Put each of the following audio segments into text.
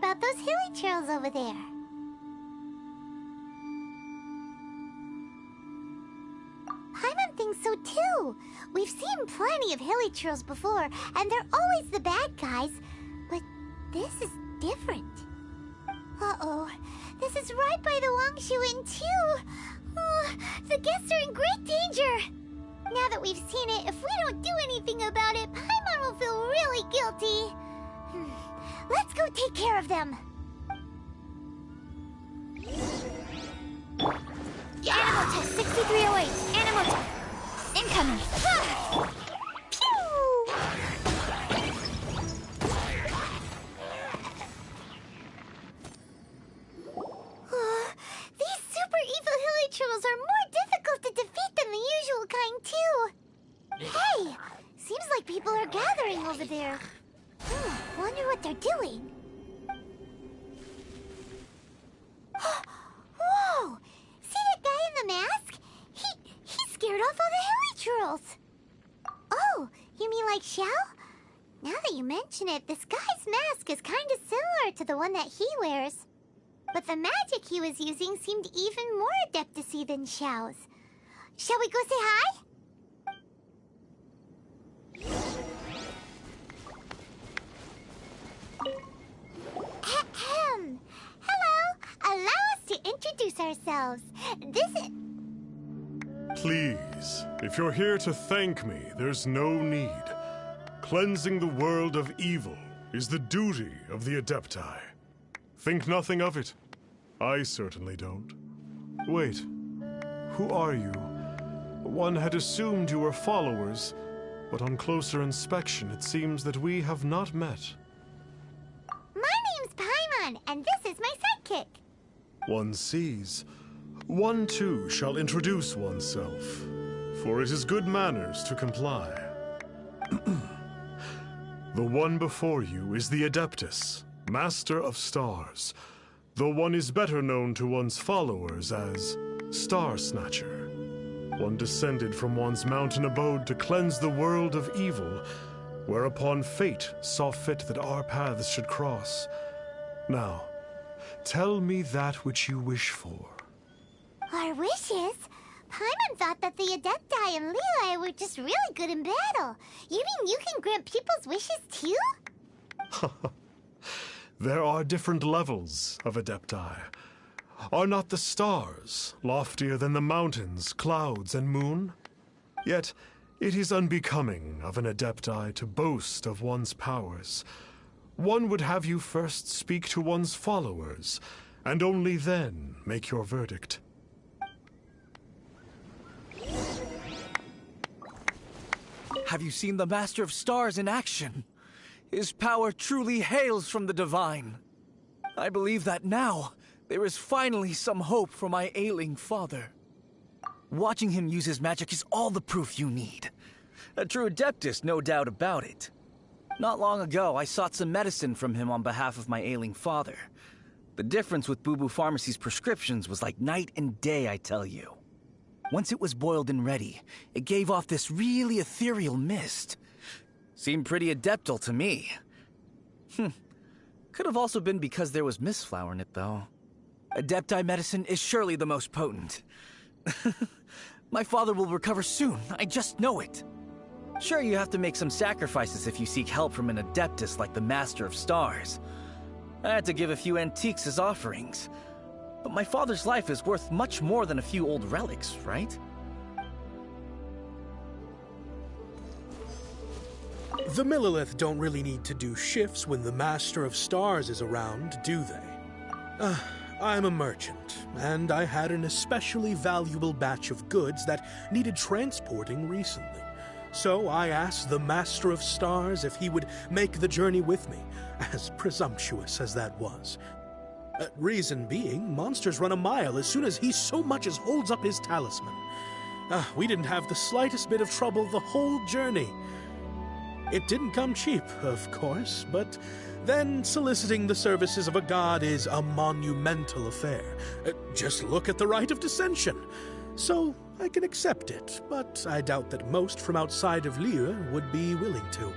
about those hilly trails over there. Paimon thinks so too. We've seen plenty of hilly trails before, and they're always the bad guys. But this is different. Uh-oh. This is right by the Wangshu Inn too. The guests are in great danger. Now that we've seen it, if we don't do anything about it, Paimon will feel really guilty. Let's go take care of them. Animal test 6308. Animal test. Incoming. Pew! These super evil hilly trolls are more difficult to defeat than the usual kind, too. Hey! Seems like people are gathering over there. Wonder what they're doing. Whoa! See that guy in the mask? He scared off all the hilly trolls. Oh, you mean like Xiao? Now that you mention it, this guy's mask is kind of similar to the one that he wears. But the magic he was using seemed even more adeptus-y than Xiao's. Shall we go say hi? Ahem. Hello. Allow us to introduce ourselves. This is... Please, if you're here to thank me, there's no need. Cleansing the world of evil is the duty of the Adepti. Think nothing of it. I certainly don't. Wait, who are you? One had assumed you were followers, but on closer inspection it seems that we have not met. My name's Paimon, and this is my sidekick. One sees. One too shall introduce oneself, for it is good manners to comply. The one before you is the Adeptus, Master of Stars, though one is better known to one's followers as Star Snatcher. One descended from one's mountain abode to cleanse the world of evil, whereupon fate saw fit that our paths should cross. Now, tell me that which you wish for. Our wishes? Paimon thought that the Adepti and Leela were just really good in battle. You mean you can grant people's wishes too? There are different levels of Adepti. Are not the stars loftier than the mountains, clouds, and moon? Yet it is unbecoming of an Adepti to boast of one's powers. One would have you first speak to one's followers, and only then make your verdict. Have you seen the Master of Stars in action? His power truly hails from the divine. I believe that now there is finally some hope for my ailing father. Watching him use his magic is all the proof you need. A true adeptus, no doubt about it. Not long ago, I sought some medicine from him on behalf of my ailing father. The difference with Boo Boo Pharmacy's prescriptions was like night and day, I tell you. Once it was boiled and ready, it gave off this really ethereal mist. Seemed pretty adeptal to me. Could have also been because there was mistflower in it, though. Adepti medicine is surely the most potent. My father will recover soon, I just know it. Sure, you have to make some sacrifices if you seek help from an adeptus like the Master of Stars. I had to give a few antiques as offerings. But my father's life is worth much more than a few old relics, right? The Millilith don't really need to do shifts when the Master of Stars is around, do they? I'm a merchant, and I had an especially valuable batch of goods that needed transporting recently. So I asked the Master of Stars if he would make the journey with me, as presumptuous as that was. Reason being, monsters run a mile as soon as he so much as holds up his talisman. We didn't have the slightest bit of trouble the whole journey. It didn't come cheap, of course, but then soliciting the services of a god is a monumental affair. Just look at the Rite of Dissension. So I can accept it, but I doubt that most from outside of Lyre would be willing to.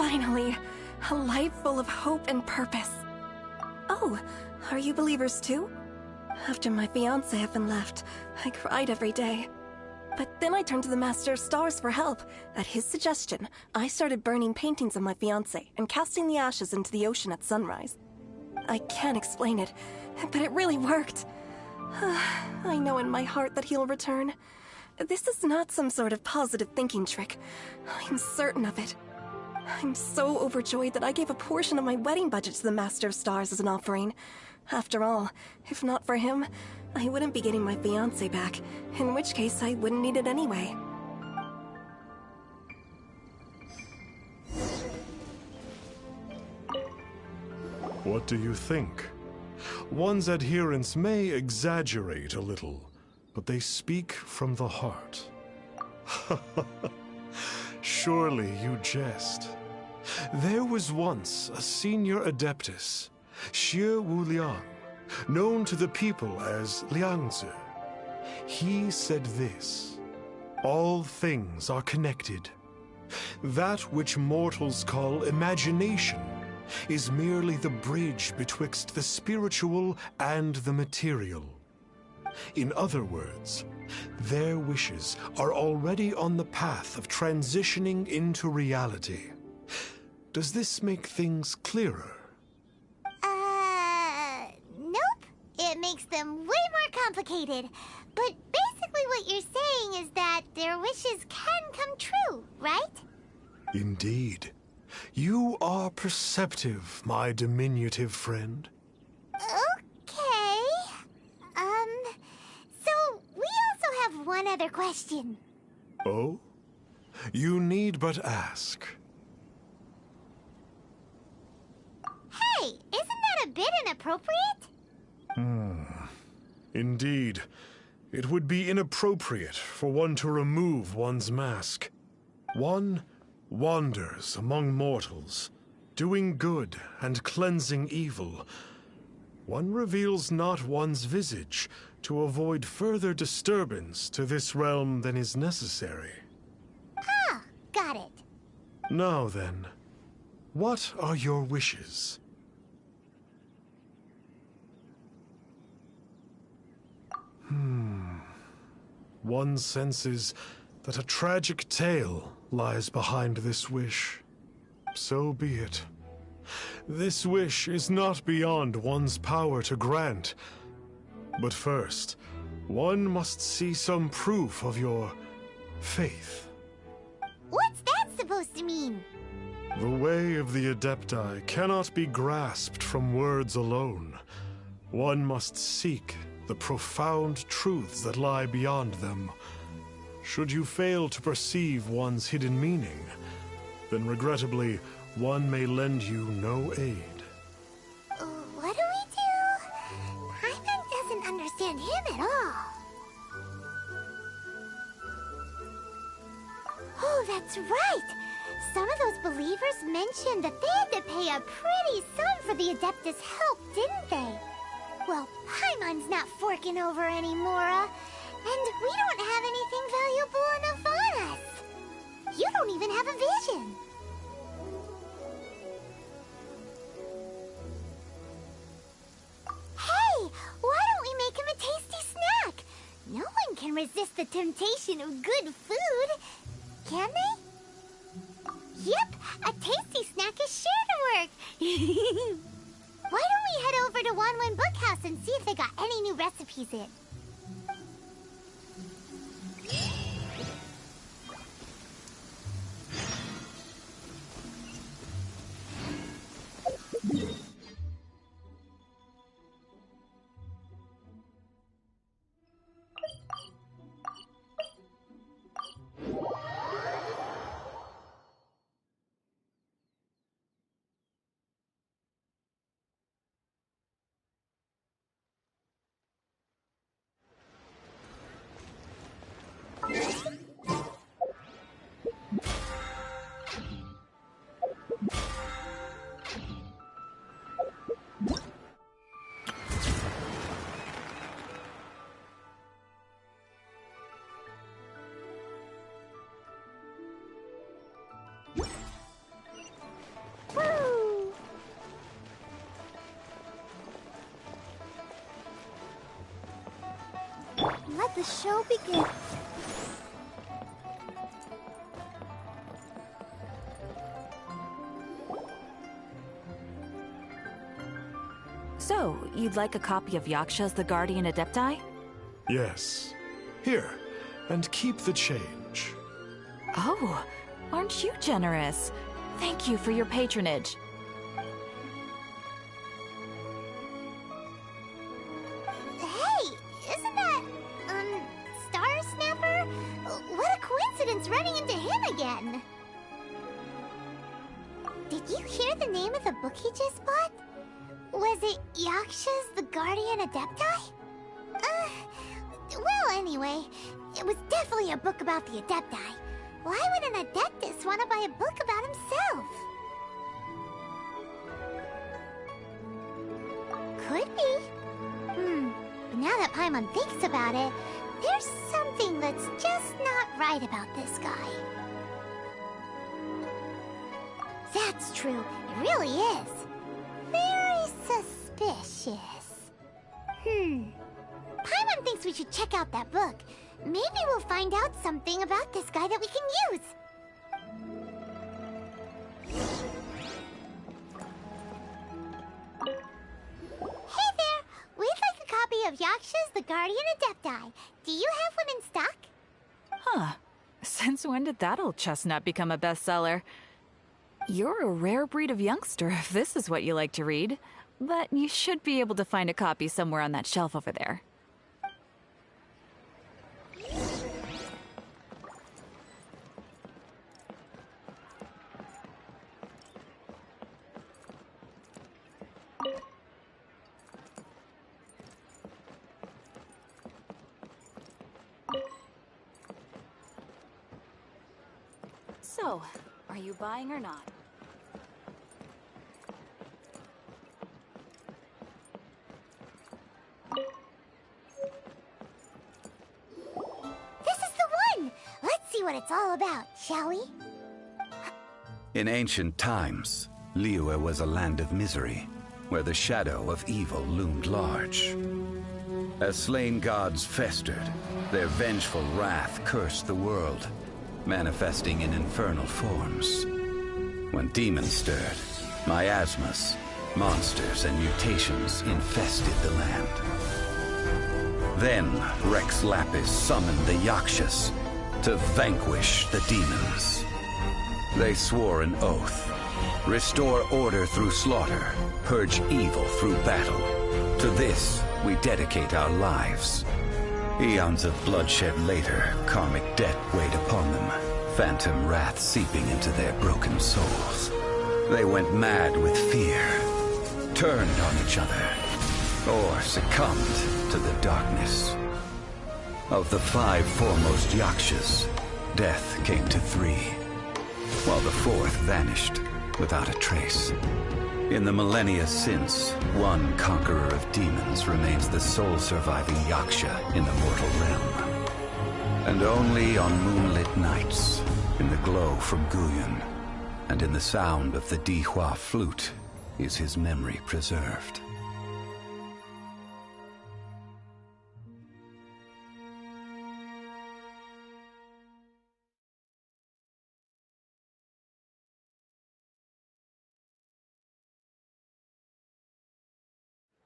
Finally, a life full of hope and purpose. Oh, are you believers too? After my fiancé had been left, I cried every day. But then I turned to the Master of Stars for help. At his suggestion, I started burning paintings of my fiancé and casting the ashes into the ocean at sunrise. I can't explain it, but it really worked. I know in my heart that he'll return. This is not some sort of positive thinking trick. I'm certain of it. I'm so overjoyed that I gave a portion of my wedding budget to the Master of Stars as an offering. After all, if not for him, I wouldn't be getting my fiancé back, in which case I wouldn't need it anyway. What do you think? One's adherents may exaggerate a little, but they speak from the heart. Surely you jest. There was once a senior adeptus, Xie Wuliang, known to the people as Liangzi. He said this: all things are connected. That which mortals call imagination is merely the bridge betwixt the spiritual and the material. In other words, their wishes are already on the path of transitioning into reality. Does this make things clearer? Nope. It makes them way more complicated. But basically what you're saying is that their wishes can come true, right? Indeed. You are perceptive, my diminutive friend. Okay. So we also have one other question. Oh? You need but ask. Hey, isn't that a bit inappropriate? Indeed. It would be inappropriate for one to remove one's mask. One wanders among mortals, doing good and cleansing evil. One reveals not one's visage to avoid further disturbance to this realm than is necessary. Ah, got it. Now then, what are your wishes? One senses that a tragic tale lies behind this wish. So be it. This wish is not beyond one's power to grant. But first, one must see some proof of your faith. What's that supposed to mean? The way of the Adepti cannot be grasped from words alone. One must seek the profound truths that lie beyond them. Should you fail to perceive one's hidden meaning, then regrettably, one may lend you no aid. What do we do? Paimon doesn't understand him at all. Oh, that's right! Some of those believers mentioned that they had to pay a pretty sum for the Adeptus' help, didn't they? Well, Paimon's not forking over anymore, and we don't have anything valuable enough on us. You don't even have a vision. Hey, why don't we make him a tasty snack? No one can resist the temptation of good food, can they? Yep, a tasty snack is sure to work. Why don't we head over to Wanwen Bookhouse and see if they got any new recipes in? the show begins. So, you'd like a copy of Yaksha's The Guardian Adepti? Yes. Here, and keep the change. Oh, aren't you generous? Thank you for your patronage. Hey, isn't that, Star Snapper? What a coincidence running into him again! Did you hear the name of the book he just bought? Was it Yaksha's The Guardian Adepti? Well, anyway, it was definitely a book about the Adepti. Why would an Adeptus want to buy a book about himself? Could be. But now that Paimon thinks about it, there's something that's just not right about this guy. That's true, it really is. Very suspicious. Paimon thinks we should check out that book. Maybe we'll find out something about this guy that we can use. Hey there! We'd like a copy of Yaksha's The Guardian Adepti. Do you have one in stock? Huh. Since when did that old chestnut become a bestseller? You're a rare breed of youngster if this is what you like to read. But you should be able to find a copy somewhere on that shelf over there. So, are you buying or not? This is the one! Let's see what it's all about, shall we? In ancient times, Liyue was a land of misery, where the shadow of evil loomed large. As slain gods festered, their vengeful wrath cursed the world, manifesting in infernal forms. When demons stirred, miasmas, monsters, and mutations infested the land. Then Rex Lapis summoned the Yakshas to vanquish the demons. They swore an oath: restore order through slaughter, purge evil through battle. To this, we dedicate our lives. Eons of bloodshed later, karmic debt weighed upon them, phantom wrath seeping into their broken souls. They went mad with fear, turned on each other, or succumbed to the darkness. Of the 5 foremost Yakshas, death came to 3, while the 4th vanished without a trace. In the millennia since, one conqueror of demons remains the sole surviving Yaksha in the mortal realm. And only on moonlit nights, in the glow from Guyon, and in the sound of the Dihua flute, is his memory preserved.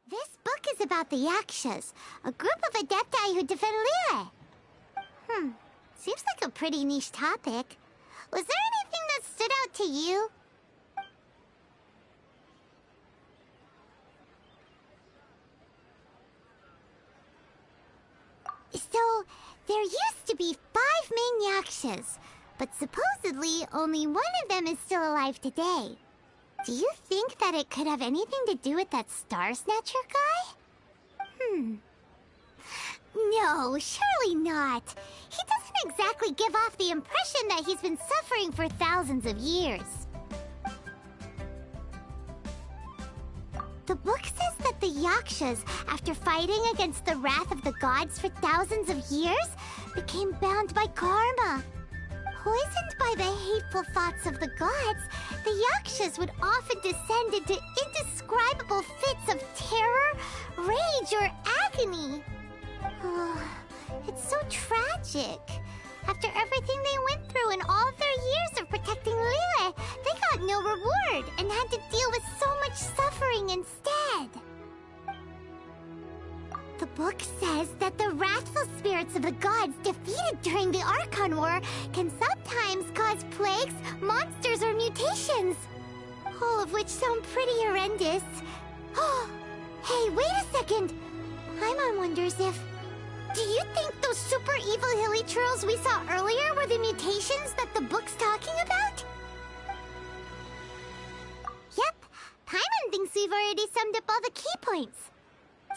This book is about the Yakshas, a group of Adepti who defend Liyue. Seems like a pretty niche topic. Was there anything that stood out to you? So, there used to be 5 main Yakshas, but supposedly only one of them is still alive today. Do you think that it could have anything to do with that Star Snatcher guy? No, surely not. He doesn't exactly give off the impression that he's been suffering for thousands of years. The book says that the Yakshas, after fighting against the wrath of the gods for thousands of years, became bound by karma. Poisoned by the hateful thoughts of the gods, the Yakshas would often descend into indescribable fits of terror, rage, or agony. It's so tragic. After everything they went through in all of their years of protecting Liyue, they got no reward and had to deal with so much suffering instead. The book says that the wrathful spirits of the gods defeated during the Archon War can sometimes cause plagues, monsters, or mutations. All of which sound pretty horrendous. Oh, hey, wait a second. Paimon wonders if... Do you think those super evil hilly churls we saw earlier were the mutations that the book's talking about? Yep, Paimon thinks we've already summed up all the key points.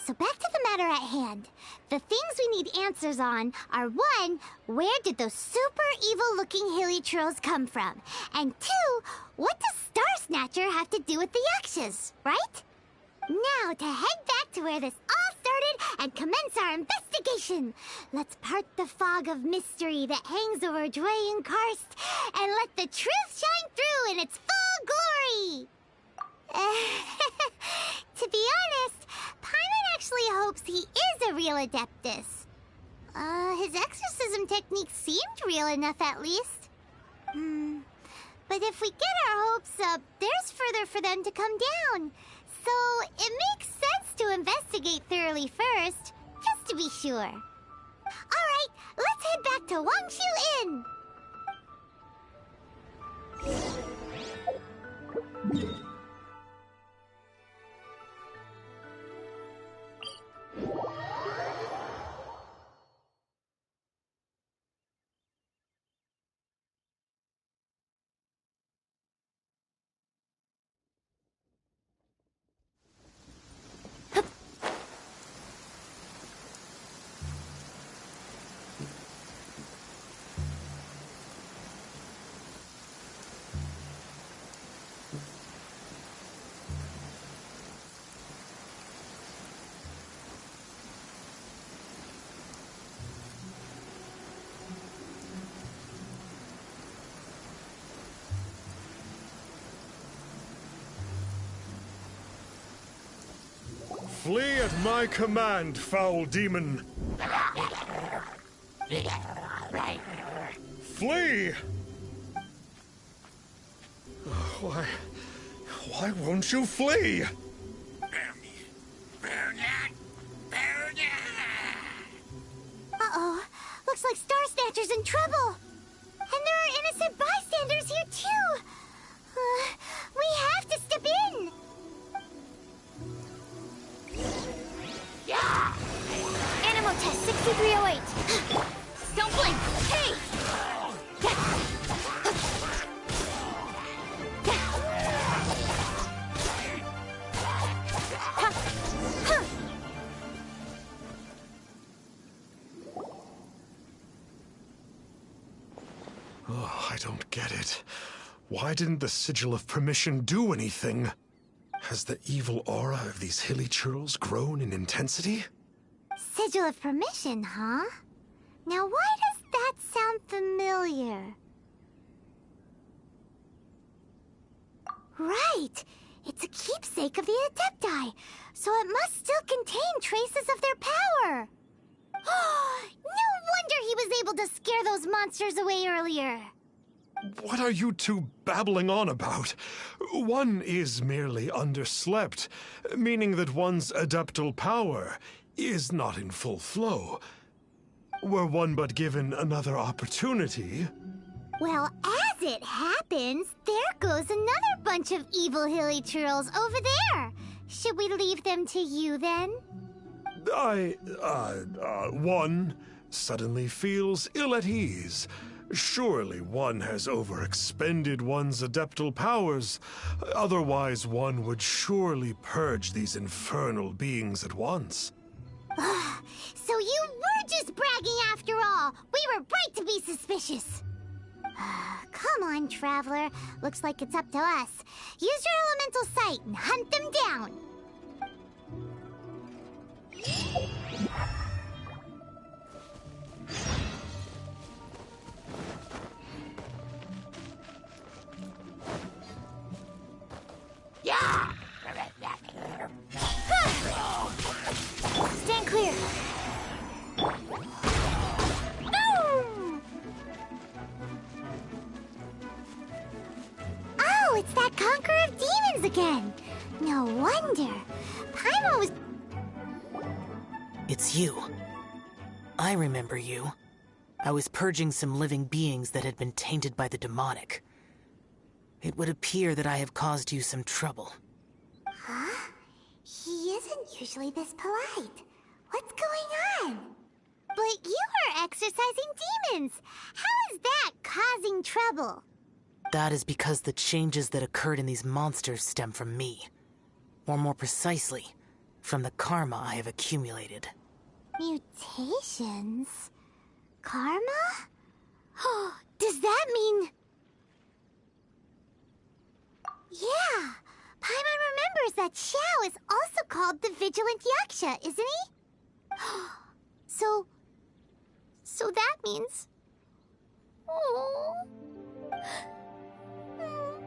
So back to the matter at hand. The things we need answers on are 1, where did those super evil-looking hilly churls come from? And 2, what does Star Snatcher have to do with the Yakshas, right? Now to head back to where this all started and commence our investigation. Let's part the fog of mystery that hangs over Dwayne Karst and let the truth shine through in its full glory. To be honest, Paimon actually hopes he is a real Adeptus. His exorcism technique seemed real enough at least. But if we get our hopes up, there's further for them to come down. So it makes sense to investigate thoroughly first, just to be sure. Alright, let's head back to Wangshu Inn! Flee at my command, foul demon! Flee! Why won't you flee? Uh-oh. Looks like Star Snatcher's in trouble. And there are innocent bystanders here, too. We have to step in. Animal test 6308. Don't blink. Hey! Oh, I don't get it. Why didn't the Sigil of Permission do anything? Has the evil aura of these hilly churls grown in intensity? Sigil of Permission, huh? Now why does that sound familiar? Right! It's a keepsake of the Adepti, so it must still contain traces of their power! No wonder he was able to scare those monsters away earlier! What are you two babbling on about? One is merely underslept, meaning that one's adeptal power is not in full flow. Were one but given another opportunity... Well, as it happens, there goes another bunch of evil hilly churls over there. Should we leave them to you, then? One suddenly feels ill at ease. Surely one has overexpended one's adeptal powers. Otherwise, one would surely purge these infernal beings at once. So you were just bragging after all. We were right to be suspicious. Come on, Traveler. Looks like it's up to us. Use your elemental sight and hunt them down. Stand clear. It's that conqueror of demons again! No wonder. Paimon was... It's you. I remember you. I was purging some living beings that had been tainted by the demonic. It would appear that I have caused you some trouble. Huh? He isn't usually this polite. What's going on? But you are exorcising demons! How is that causing trouble? That is because the changes that occurred in these monsters stem from me. Or more precisely, from the karma I have accumulated. Mutations? Karma? Does that mean... Yeah! Paimon remembers that Xiao is also called the Vigilant Yaksha, isn't he? So that means... Oh...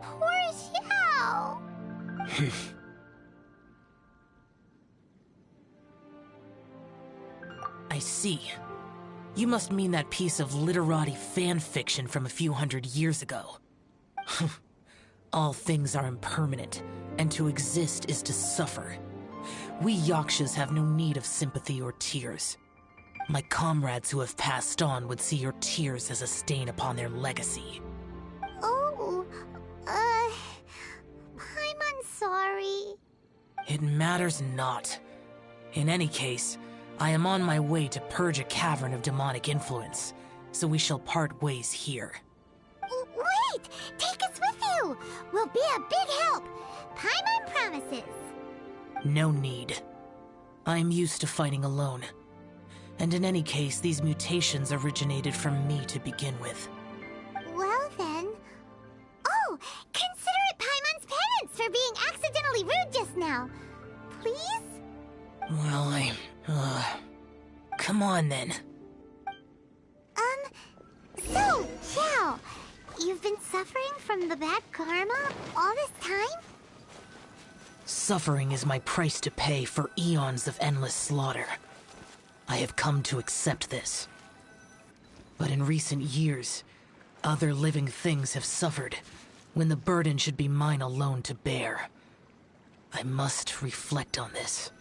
Poor Xiao! I see. You must mean that piece of literati fan fiction from a few hundred years ago. All things are impermanent, and to exist is to suffer. We Yakshas have no need of sympathy or tears. My comrades who have passed on would see your tears as a stain upon their legacy. Oh, I'm sorry. It matters not. In any case, I am on my way to purge a cavern of demonic influence, so we shall part ways here. Wait! Take us with you! We'll be a big help! Paimon promises! No need. I am used to fighting alone. And in any case, these mutations originated from me to begin with. Well then... Oh! Consider it Paimon's penance for being accidentally rude just now. Please? Well, come on then. So, Xiao, you've been suffering from the bad karma all this time? Suffering is my price to pay for eons of endless slaughter. I have come to accept this. But in recent years, other living things have suffered, when the burden should be mine alone to bear. I must reflect on this.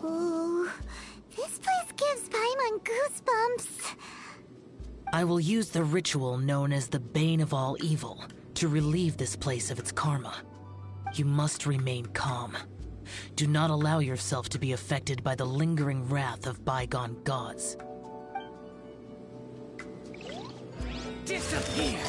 Ooh, this place gives Paimon goosebumps. I will use the ritual known as the Bane of All Evil to relieve this place of its karma. You must remain calm. Do not allow yourself to be affected by the lingering wrath of bygone gods. Disappear!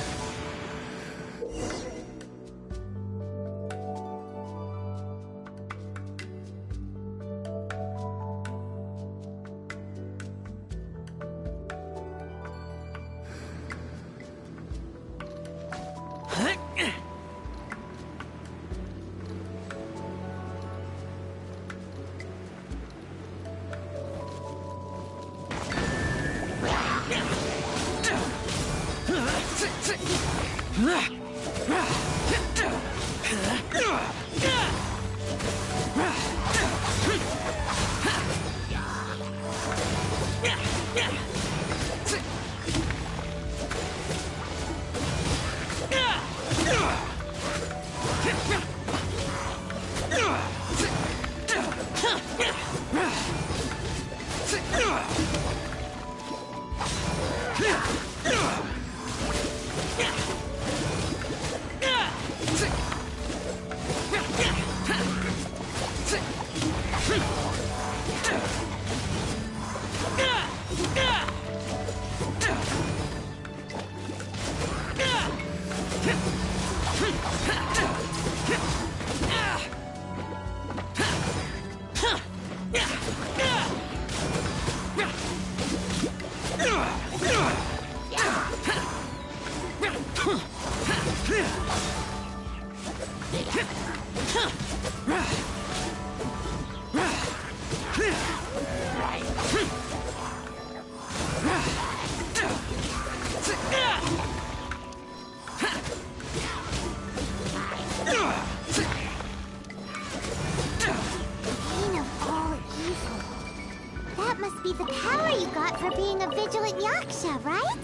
Yaksha, right?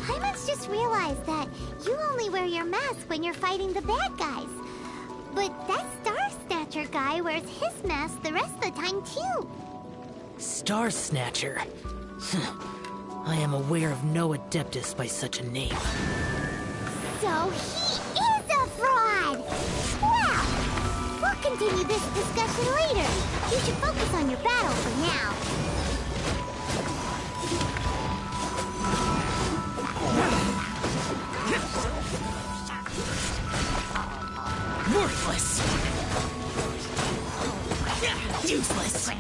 Paimon's just realized that you only wear your mask when you're fighting the bad guys. But that Star Snatcher guy wears his mask the rest of the time, too. Star Snatcher? I am aware of no Adeptus by such a name. So he is a fraud! Well, we'll continue this discussion later. You should focus on your battle for now. Worthless! Useless!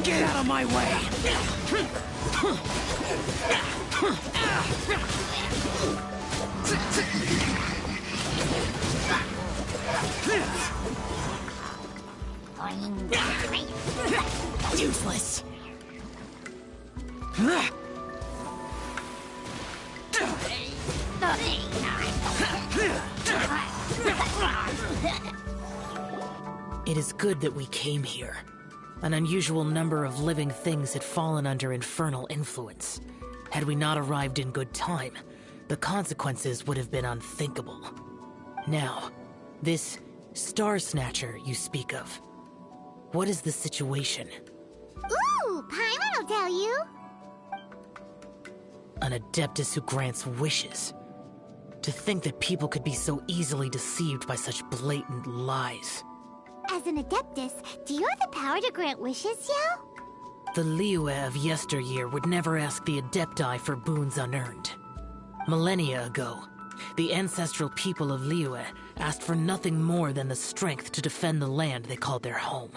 Get out of my way! Useless! It is good that we came here. An unusual number of living things had fallen under infernal influence. Had we not arrived in good time, the consequences would have been unthinkable. Now, this Star Snatcher you speak of, what is the situation? Ooh, Paimon will tell you. An Adeptus who grants wishes. To think that people could be so easily deceived by such blatant lies. As an Adeptus, do you have the power to grant wishes, Yao? The Liyue of yesteryear would never ask the Adepti for boons unearned. Millennia ago, the ancestral people of Liyue asked for nothing more than the strength to defend the land they called their home.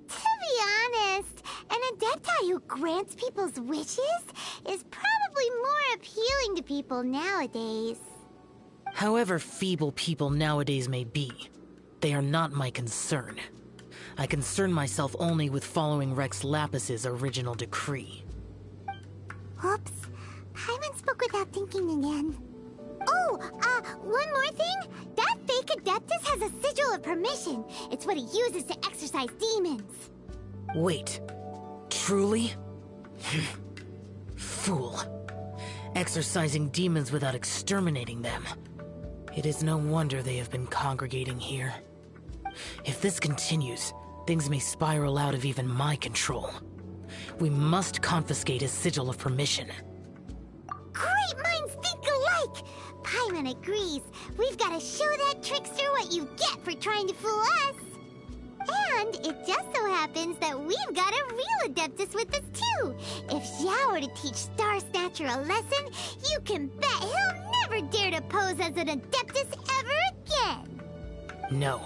To be honest, an Adepti who grants people's wishes is probably more appealing to people nowadays. However feeble people nowadays may be, they are not my concern. I concern myself only with following Rex Lapis's original decree. Oops. Paimon spoke without thinking again. Oh, one more thing. That fake Adeptus has a sigil of permission. It's what he uses to exorcise demons. Wait. Truly? Fool. Exorcising demons without exterminating them. It is no wonder they have been congregating here. If this continues, things may spiral out of even my control. We must confiscate his sigil of permission. Great minds think alike! Paimon agrees. We've got to show that trickster what you get for trying to fool us. And it just so happens that we've got a real Adeptus with us too. If Xiao were to teach Star Snatcher a lesson, you can bet he'll never dare to pose as an Adeptus ever again. No.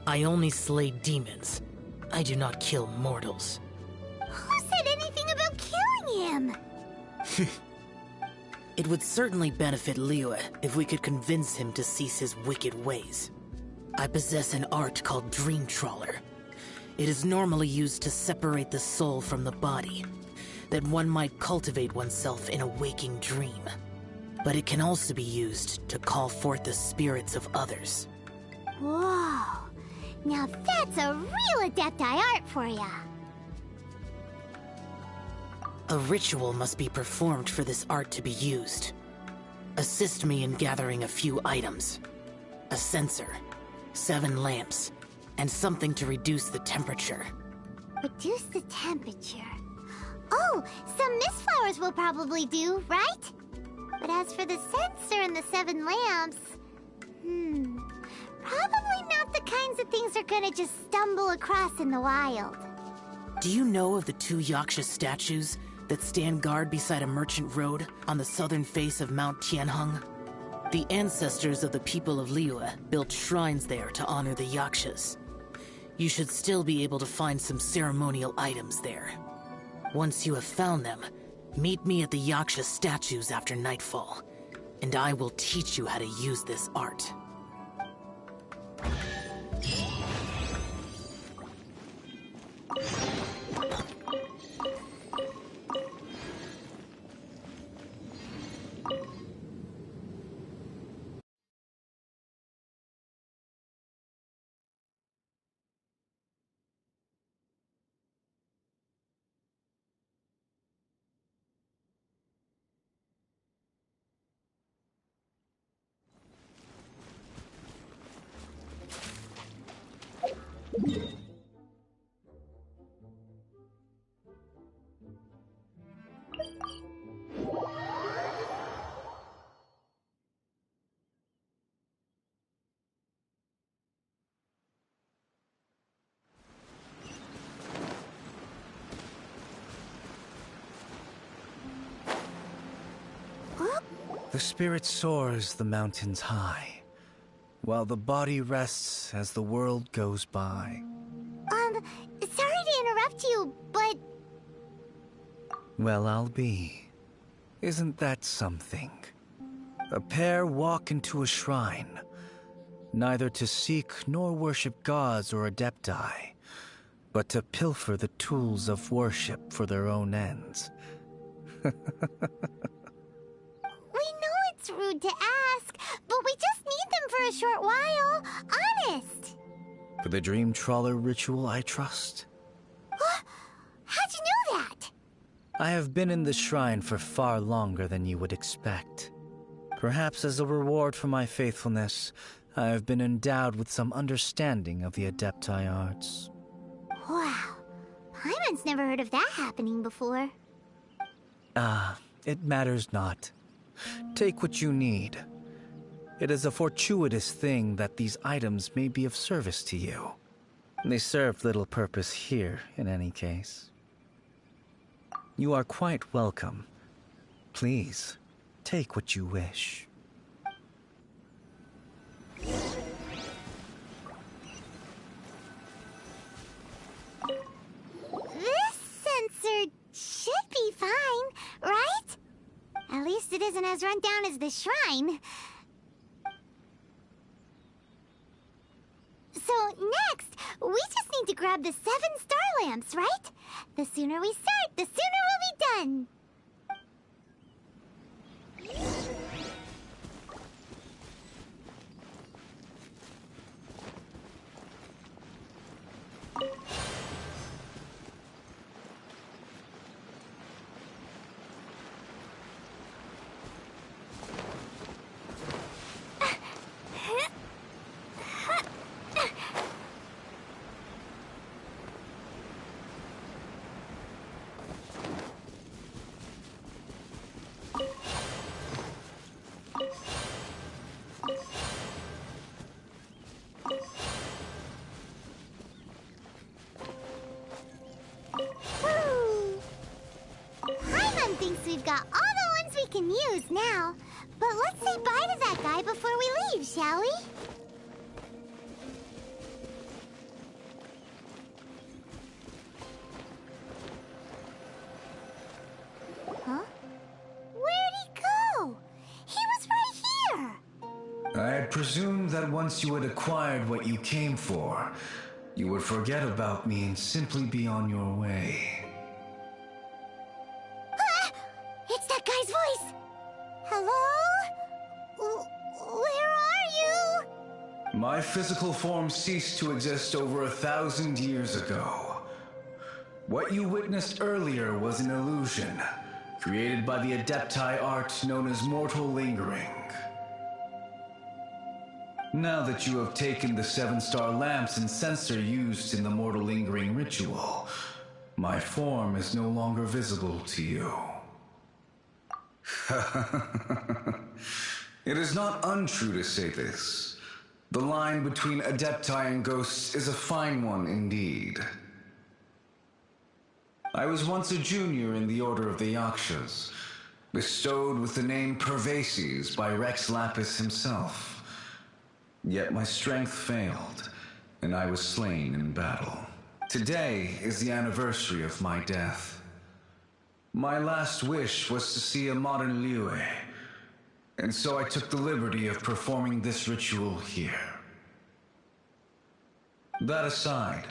I only slay demons. I do not kill mortals. Who said anything about killing him? It would certainly benefit Liyue if we could convince him to cease his wicked ways. I possess an art called Dream Trawler. It is normally used to separate the soul from the body, that one might cultivate oneself in a waking dream. But it can also be used to call forth the spirits of others. Whoa. Now that's a real Adepti art for ya. A ritual must be performed for this art to be used. Assist me in gathering a few items. A censer, 7 lamps, and something to reduce the temperature. Reduce the temperature. Oh, some mist flowers will probably do, right? But as for the censer and the 7 lamps... probably not the kinds of things they're gonna just stumble across in the wild. Do you know of the 2 Yaksha statues that stand guard beside a merchant road on the southern face of Mount Tianheng? The ancestors of the people of Liyue built shrines there to honor the Yakshas. You should still be able to find some ceremonial items there. Once you have found them, meet me at the Yaksha statues after nightfall, and I will teach you how to use this art. The spirit soars the mountains high, while the body rests as the world goes by. Sorry to interrupt you, but... Well, I'll be. Isn't that something? A pair walk into a shrine, neither to seek nor worship gods or adepti, but to pilfer the tools of worship for their own ends. We know it's rude to ask, but we just need them for a short while. Honest. For the Dream Trawler ritual, I trust. How'd you know that? I have been in the shrine for far longer than you would expect. Perhaps as a reward for my faithfulness, I have been endowed with some understanding of the Adepti arts. Wow. Paimon's never heard of that happening before. It matters not. Take what you need. It is a fortuitous thing that these items may be of service to you. They serve little purpose here, in any case. You are quite welcome. Please, take what you wish. This sensor should be fine, right? At least it isn't as run down as the shrine. So next, we just need to grab the 7 star lamps, right? The sooner we start, the sooner we'll be done. news now. But let's say bye to that guy before we leave, shall we? Huh? Where'd he go? He was right here! I had presumed that once you had acquired what you came for, you would forget about me and simply be on your way. Ah! It's that guy's voice! Hello? Where are you? My physical form ceased to exist over 1,000 years ago. What you witnessed earlier was an illusion, created by the Adepti art known as mortal lingering. Now that you have taken the 7-star lamps and censer used in the mortal lingering ritual, my form is no longer visible to you. It is not untrue to say this. The line between Adepti and ghosts is a fine one indeed. I was once a junior in the Order of the Yakshas, bestowed with the name Pervases by Rex Lapis himself. Yet my strength failed, and I was slain in battle. Today is the anniversary of my death. My last wish was to see a modern Liyue, and so I took the liberty of performing this ritual here. That aside,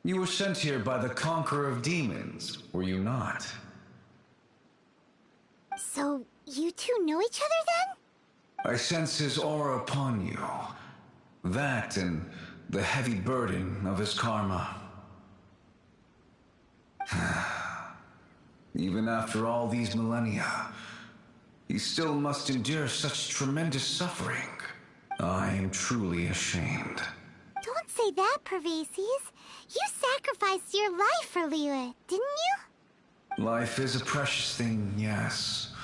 you were sent here by the Conqueror of Demons, were you not? So, you two know each other then? I sense his aura upon you. That and the heavy burden of his karma. Even after all these millennia, he still must endure such tremendous suffering. I am truly ashamed. Don't say that, Pervases. You sacrificed your life for Liyue, didn't you? Life is a precious thing, yes.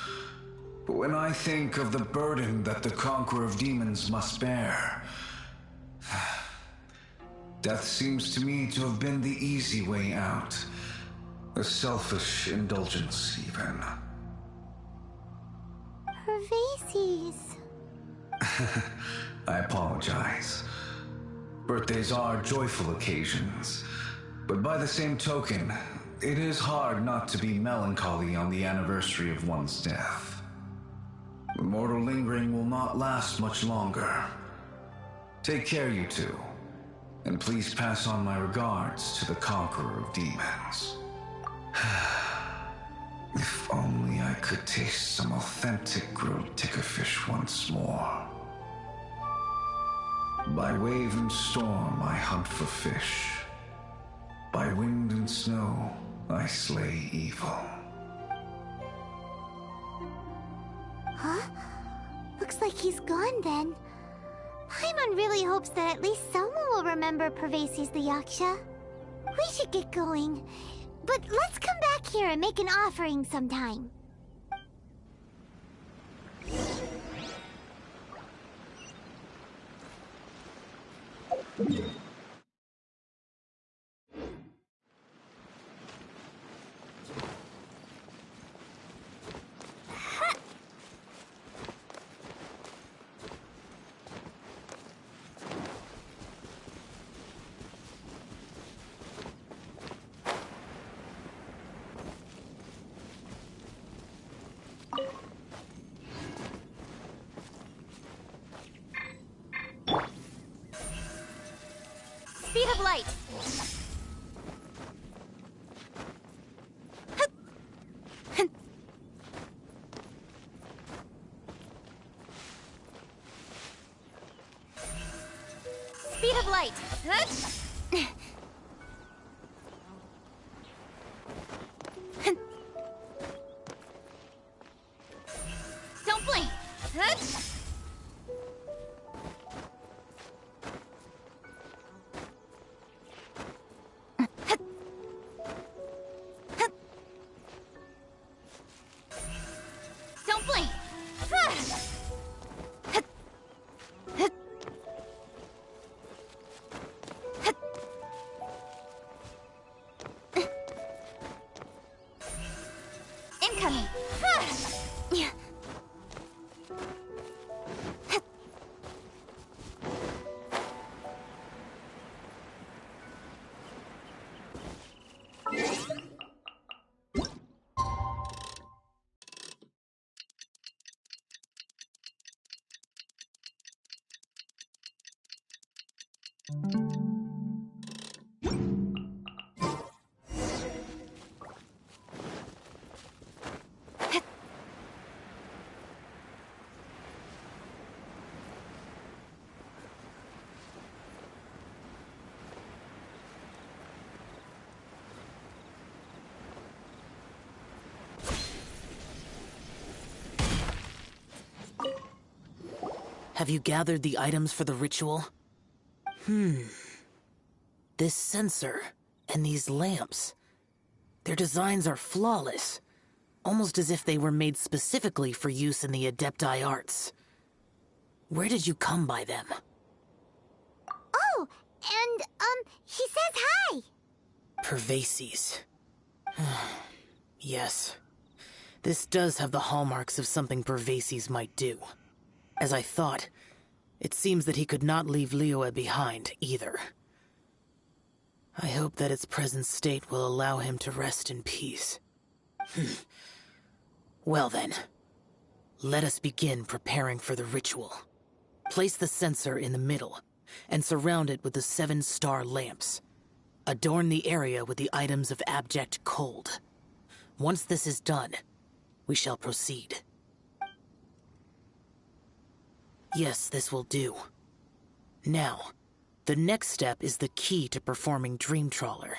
But when I think of the burden that the Conqueror of Demons must bear, death seems to me to have been the easy way out. A selfish indulgence, even. Pervases. I apologize. Birthdays are joyful occasions, but by the same token, it is hard not to be melancholy on the anniversary of one's death. The mortal lingering will not last much longer. Take care, you two, and please pass on my regards to the Conqueror of Demons. If only I could taste some authentic grilled tickerfish once more. By wave and storm I hunt for fish. By wind and snow I slay evil. Huh? Looks like he's gone then. Paimon really hopes that at least someone will remember Pervases the Yaksha. We should get going. But let's come back here and make an offering sometime. Speed of light! Speed of light! Don't blink! Don't blink! Incoming! Have you gathered the items for the ritual? This sensor and these lamps. Their designs are flawless, almost as if they were made specifically for use in the Adepti arts. Where did you come by them? Oh, and, he says hi! Pervases. Yes. This does have the hallmarks of something Pervases might do. As I thought, it seems that he could not leave Liyue behind, either. I hope that its present state will allow him to rest in peace. Well then, let us begin preparing for the ritual. Place the censer in the middle, and surround it with the 7-star lamps. Adorn the area with the items of abject cold. Once this is done, we shall proceed. Yes, this will do. Now, the next step is the key to performing Dream Trawler.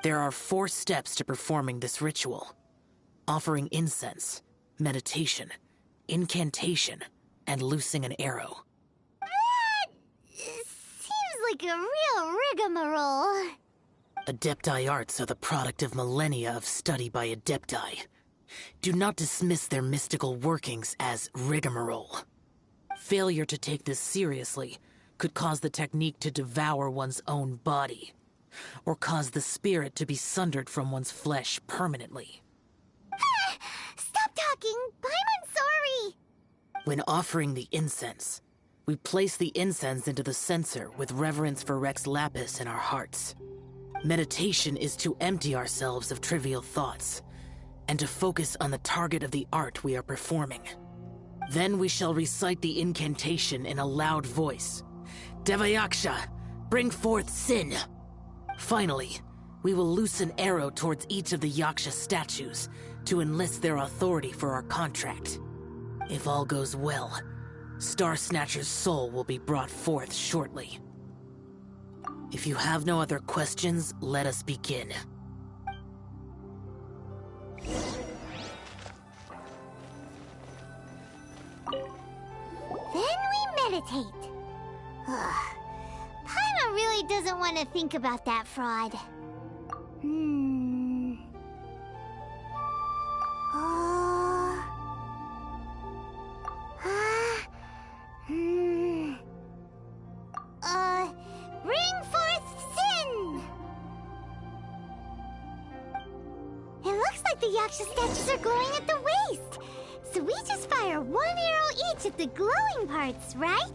There are 4 steps to performing this ritual. Offering incense, meditation, incantation, and loosing an arrow. That seems like a real rigmarole. Adepti arts are the product of millennia of study by Adepti. Do not dismiss their mystical workings as rigmarole. Failure to take this seriously could cause the technique to devour one's own body, or cause the spirit to be sundered from one's flesh permanently. Stop talking! I'm sorry! When offering the incense, we place the incense into the censer with reverence for Rex Lapis in our hearts. Meditation is to empty ourselves of trivial thoughts, and to focus on the target of the art we are performing. Then we shall recite the incantation in a loud voice. Devayaksha, bring forth sin! Finally, we will loose an arrow towards each of the Yaksha statues to enlist their authority for our contract. If all goes well, Star Snatcher's soul will be brought forth shortly. If you have no other questions, let us begin. Then we meditate. Paimon really doesn't want to think about that fraud. Bring forth sin! It looks like the Yaksha statues are glowing at the waist. So we just fire 1 arrow each at the glowing parts, right?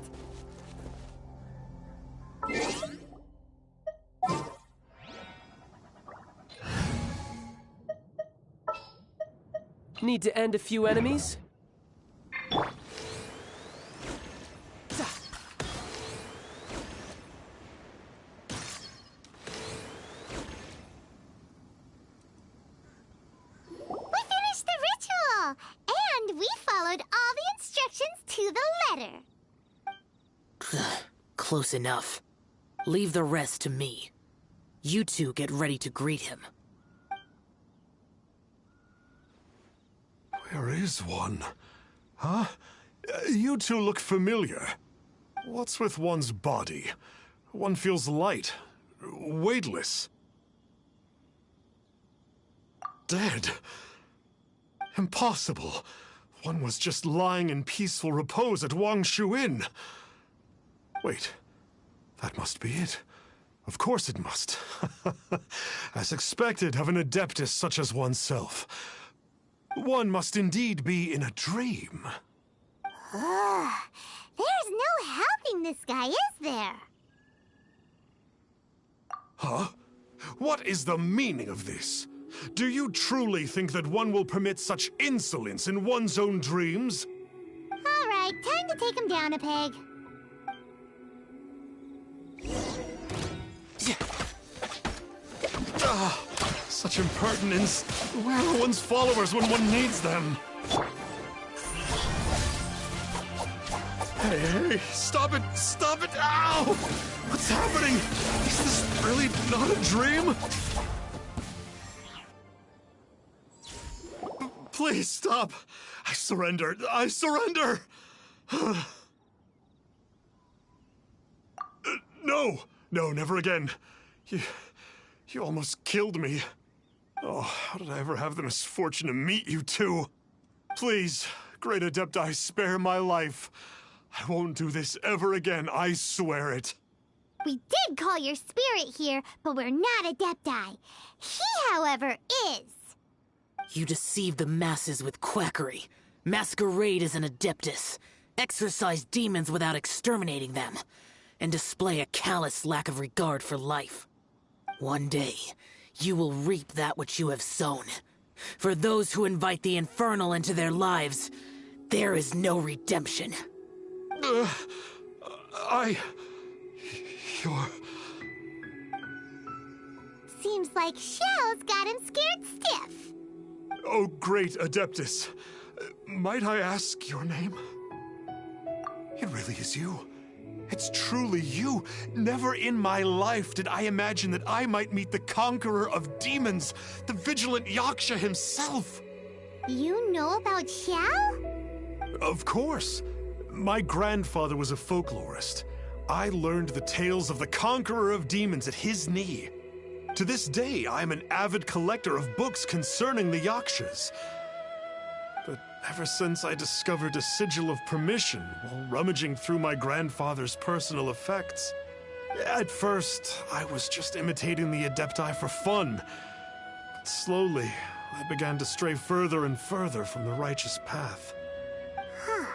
Need to end a few enemies? Close enough. Leave the rest to me. You two get ready to greet him. Where is one? Huh? You two look familiar. What's with one's body? One feels light, weightless. Dead. Impossible. One was just lying in peaceful repose at Wangshu Inn. Wait, that must be it. Of course it must. As expected of an adeptus such as oneself. One must indeed be in a dream. There's no helping this guy, is there? Huh? What is the meaning of this? Do you truly think that one will permit such insolence in one's own dreams? All right, time to take him down a peg. Such impertinence. Where are one's followers when one needs them? Hey, stop it! Stop it! Ow! What's happening? Is this really not a dream? Please stop! I surrender! I surrender! No! No, never again. You almost killed me. Oh, how did I ever have the misfortune to meet you two? Please, Great Adepti, spare my life. I won't do this ever again, I swear it. We did call your spirit here, but we're not Adepti. He, however, is. You deceive the masses with quackery, masquerade as an Adeptus, exorcise demons without exterminating them, and display a callous lack of regard for life. One day, you will reap that which you have sown. For those who invite the infernal into their lives, there is no redemption. You're... Seems like Shell's got him scared stiff. Oh, great Adeptus. Might I ask your name? It really is you. It's truly you. Never in my life did I imagine that I might meet the conqueror of demons, the vigilant Yaksha himself. You know about Shell? Of course. My grandfather was a folklorist. I learned the tales of the conqueror of demons at his knee. To this day, I'm an avid collector of books concerning the Yakshas. But ever since I discovered a sigil of permission while rummaging through my grandfather's personal effects, at first, I was just imitating the Adepti for fun. But slowly, I began to stray further and further from the righteous path. Huh.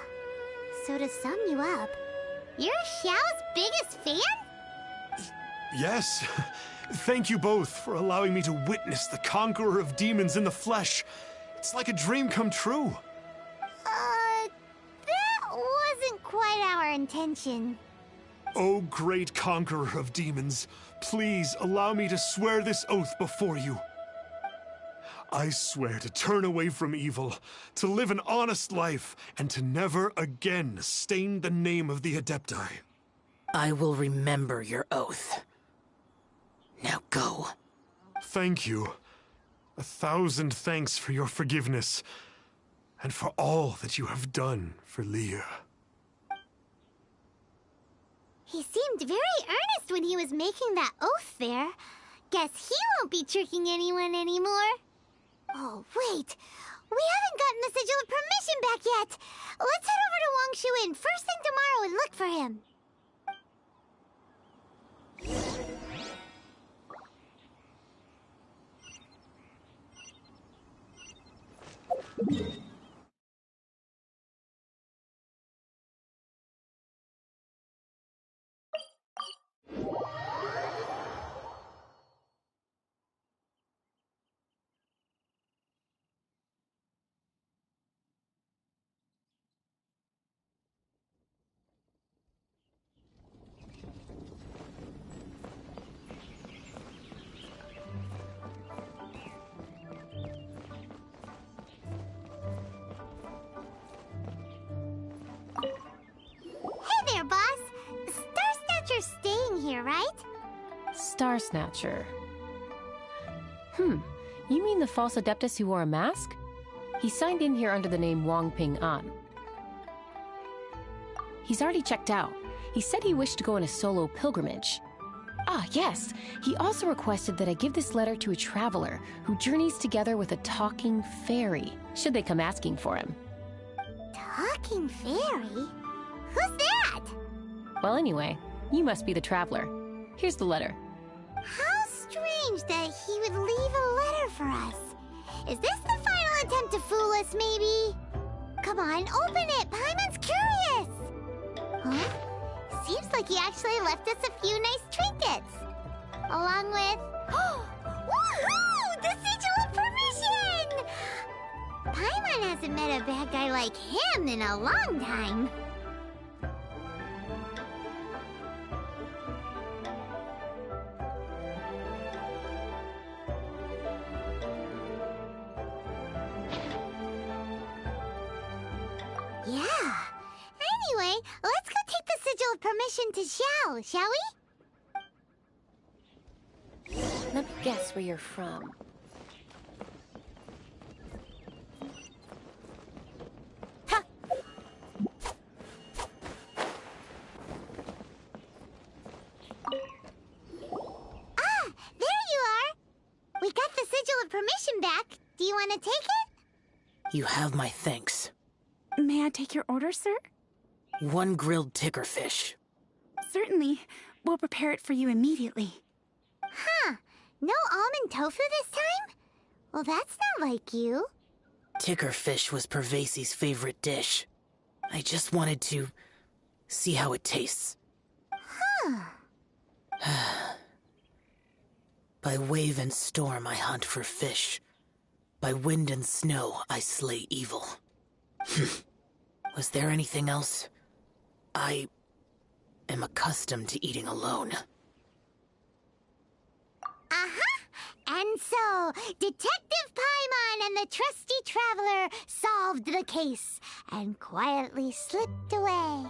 So to sum you up, you're Xiao's biggest fan? Yes. Thank you both for allowing me to witness the conqueror of demons in the flesh. It's like a dream come true. That wasn't quite our intention. Oh, great conqueror of demons, please allow me to swear this oath before you. I swear to turn away from evil, to live an honest life, and to never again stain the name of the Adepti. I will remember your oath. Now go. Thank you. 1,000 thanks for your forgiveness, and for all that you have done for Leah. He seemed very earnest when he was making that oath there. Guess he won't be tricking anyone anymore. Oh, wait. We haven't gotten the sigil of permission back yet. Let's head over to Wangshu Inn first thing tomorrow and look for him. Hey there, boss. Star Snatcher's staying here, right? Star Snatcher. You mean the false Adeptus who wore a mask? He signed in here under the name Wang Ping An. He's already checked out. He said he wished to go on a solo pilgrimage. Ah, yes. He also requested that I give this letter to a traveler who journeys together with a talking fairy, should they come asking for him. Talking fairy? Who's that? Well, anyway, you must be the traveler. Here's the letter. How strange that he would leave a letter for us. Is this the final attempt to fool us, maybe? Come on, open it! Paimon's curious! Huh? Seems like he actually left us a few nice trinkets. Along with... Woohoo! The sigil of permission! Paimon hasn't met a bad guy like him in a long time. Yeah. Anyway, let's go take the sigil of permission to Xiao, shall we? Let me guess where you're from. Ha! Ah, there you are. We got the sigil of permission back. Do you want to take it? You have my thanks. May I take your order, sir? 1 grilled ticker fish. Certainly. We'll prepare it for you immediately. Huh. No almond tofu this time? Well, that's not like you. Ticker fish was Pervasi's favorite dish. I just wanted to see how it tastes. Huh. By wave and storm I hunt for fish. By wind and snow I slay evil. Was there anything else? I am accustomed to eating alone. Uh-huh. And so, Detective Paimon and the trusty traveler solved the case and quietly slipped away.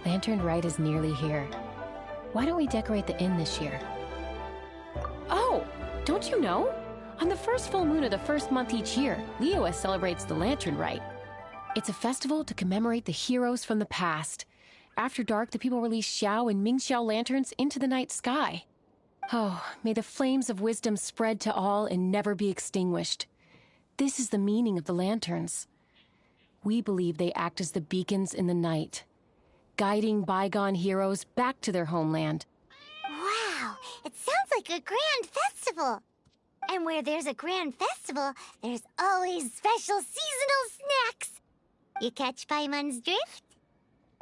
Lantern Rite is nearly here. Why don't we decorate the inn this year? Oh, don't you know? On the first full moon of the first month each year, Liyue celebrates the Lantern Rite. It's a festival to commemorate the heroes from the past. After dark, the people release Xiao and Mingxiao lanterns into the night sky. Oh, may the flames of wisdom spread to all and never be extinguished. This is the meaning of the lanterns. We believe they act as the beacons in the night, guiding bygone heroes back to their homeland. Wow, it sounds like a grand festival. And where there's a grand festival, there's always special seasonal snacks. You catch Paimon's drift?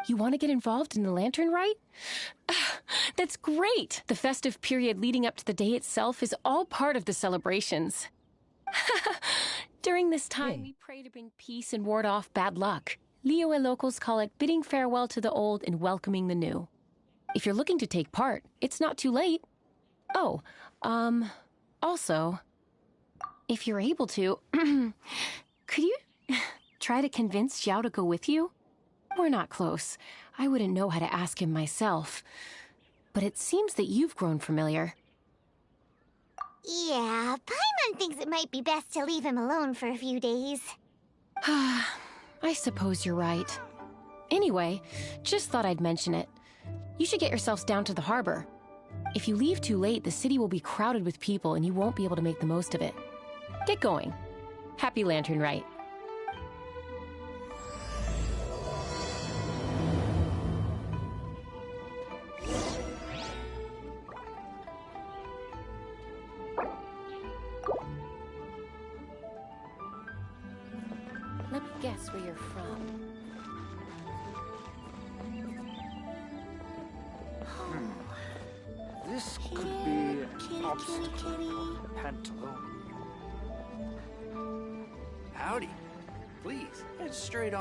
You want to get involved in the Lantern Rite? That's great! The festive period leading up to the day itself is all part of the celebrations. During this time, we pray to bring peace and ward off bad luck. Liyue locals call it bidding farewell to the old and welcoming the new. If you're looking to take part, it's not too late. Oh, also, if you're able to, could you try to convince Xiao to go with you? We're not close. I wouldn't know how to ask him myself. But it seems that you've grown familiar. Yeah, Paimon thinks it might be best to leave him alone for a few days. I suppose you're right. Anyway, just thought I'd mention it. You should get yourselves down to the harbor. If you leave too late, the city will be crowded with people and you won't be able to make the most of it. Get going. Happy Lantern Rite. Let me guess where you're from. This could be an obstacle for Pantaloon. Howdy. Please, head straight on